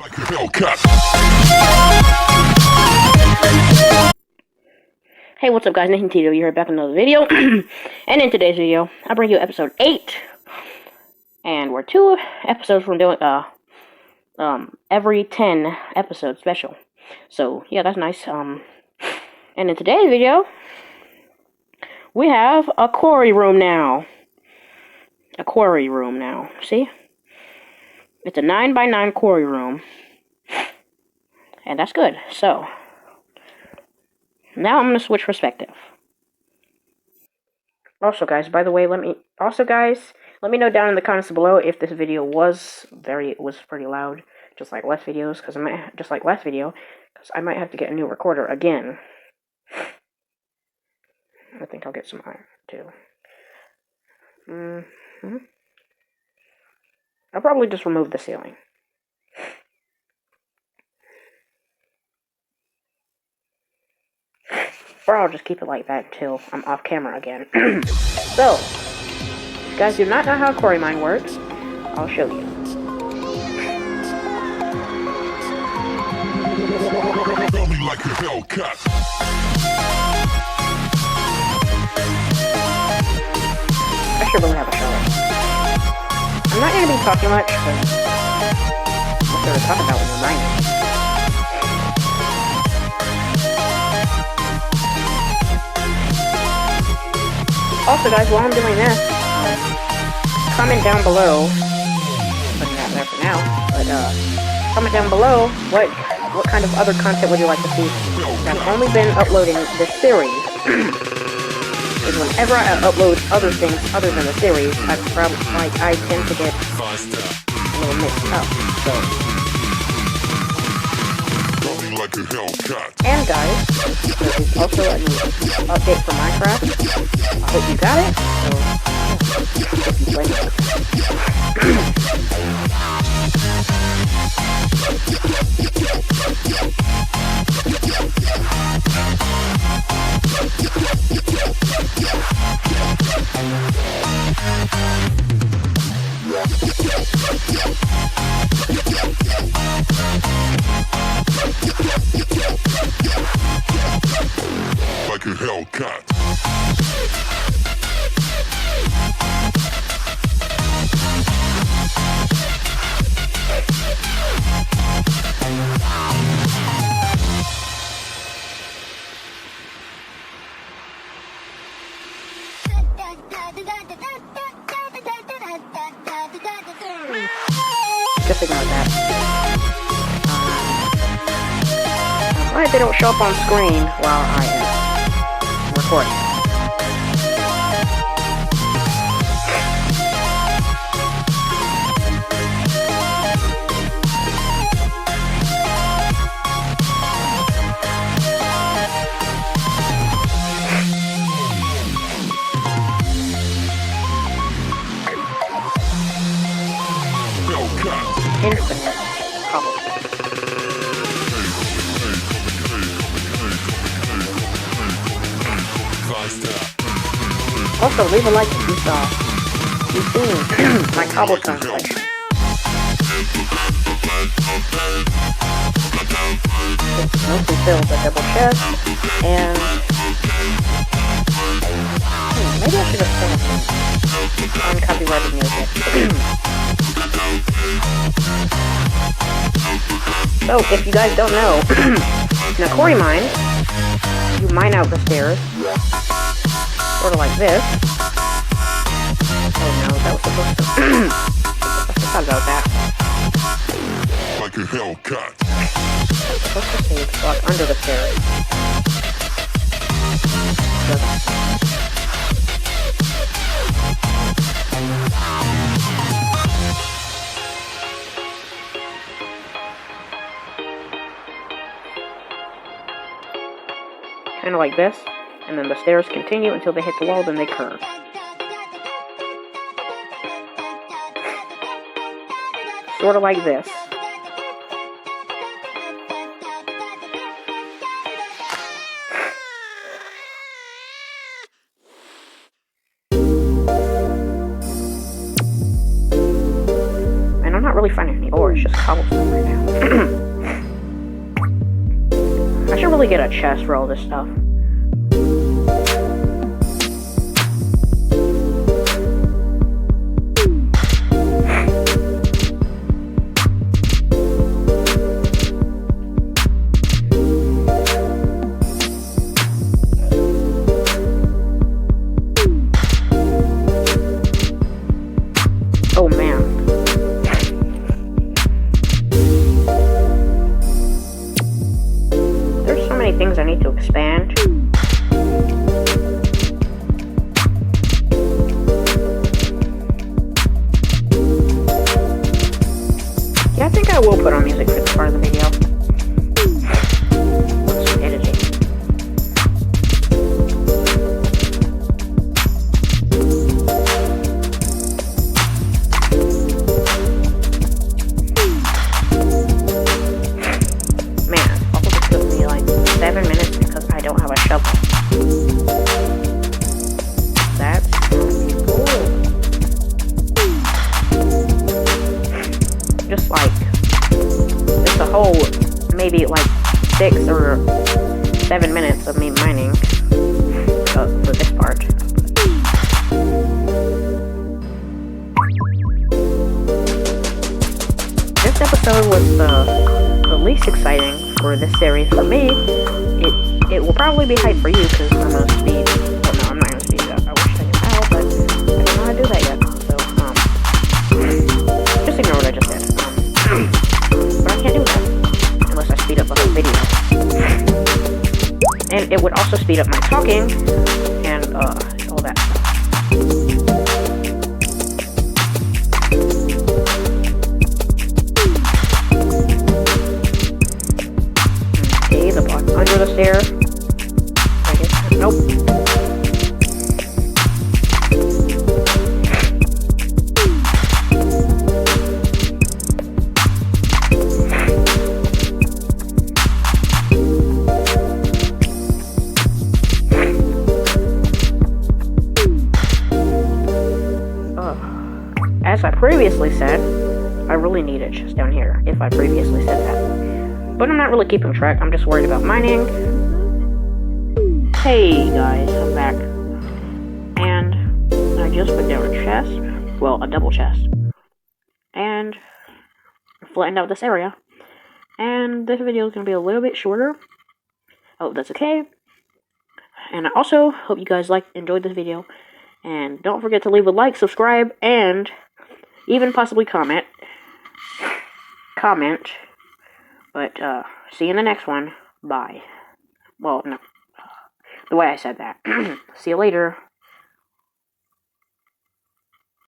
Like a Hellcat. Hey, what's up guys, Nathan Tito here, back in another video. And in today's video, I bring you episode 8. And we're 2 episodes from doing, every 10 episode special. So, yeah, that's nice. And in today's video, we have a quarry room now. A quarry room now, see? It's a 9x9 quarry room. And that's good, so... now I'm going to switch perspective. Also, guys, by the way, let me know down in the comments below if this video was pretty loud, just like last videos, because I might have to get a new recorder again. I think I'll get some iron too. I'll probably just remove the ceiling. Or I'll just keep it like that until I'm off camera again. So, if you guys do not know how a quarry mine works, I'll show you. Tell me like a Hellcat. I should really have a shower. I'm not going to be talking much, because what's there to talk about when you're mining? Also, guys, while I'm doing this, comment down below, putting that there for now, but, comment down below what kind of other content would you like to see. I've only been uploading this series, because whenever I upload other things other than the series, I tend to get a little mixed up, so... Like a Hellcat. And guys, there is also a new update for Minecraft. I hope you got it. So, if you play like a Hellcat. Just ignore that. I'm glad they don't show up on screen while I am recording. Infinite cobblestone. Also, leave a like if you've seen my cobblestone collection. It's mostly filled with double chest, and maybe I should have played some uncopyrighted music. So, if you guys don't know, in a quarry mine, you mine out the stairs, sort of like this. Oh no, that was supposed to... I forgot about that. Like a Hellcat. Supposed to say it's blocked under the stairs. Kind of like this, and then the stairs continue until they hit the wall, then they curve. Sort of like this. And I'm not really finding any ore, it's just cobblestone right now. probably get a chest for all this stuff. Oh man. There's so many things I need to expand. Yeah, I think I will put on music for this part of the video. Some editing. Man, all this took me like 7 minutes because I don't have a shovel. That's cool. Just like, it's a whole, maybe like 6 or 7 minutes of me mining for this part. This episode was the least exciting for this series for me. It will probably be hype for you because I'm gonna speed. Oh no, I'm not gonna speed up. I wish I knew how, but I don't know how to do that yet. So just ignore what I just said. But I can't do that unless I speed up the whole video. And it would also speed up my talking and all that stuff. Okay, the block under the stair. I guess. Nope. As I previously said, I really need it just down here, if I previously said that. But I'm not really keeping track, I'm just worried about mining. Hey guys, I'm back. And I just put down a chest, well, a double chest. And flattened out this area. And this video is going to be a little bit shorter. I hope that's okay. And I also hope you guys enjoyed this video. And don't forget to leave a like, subscribe, and even possibly comment. But, see you in the next one. Bye. Well, no. The way I said that. See you later.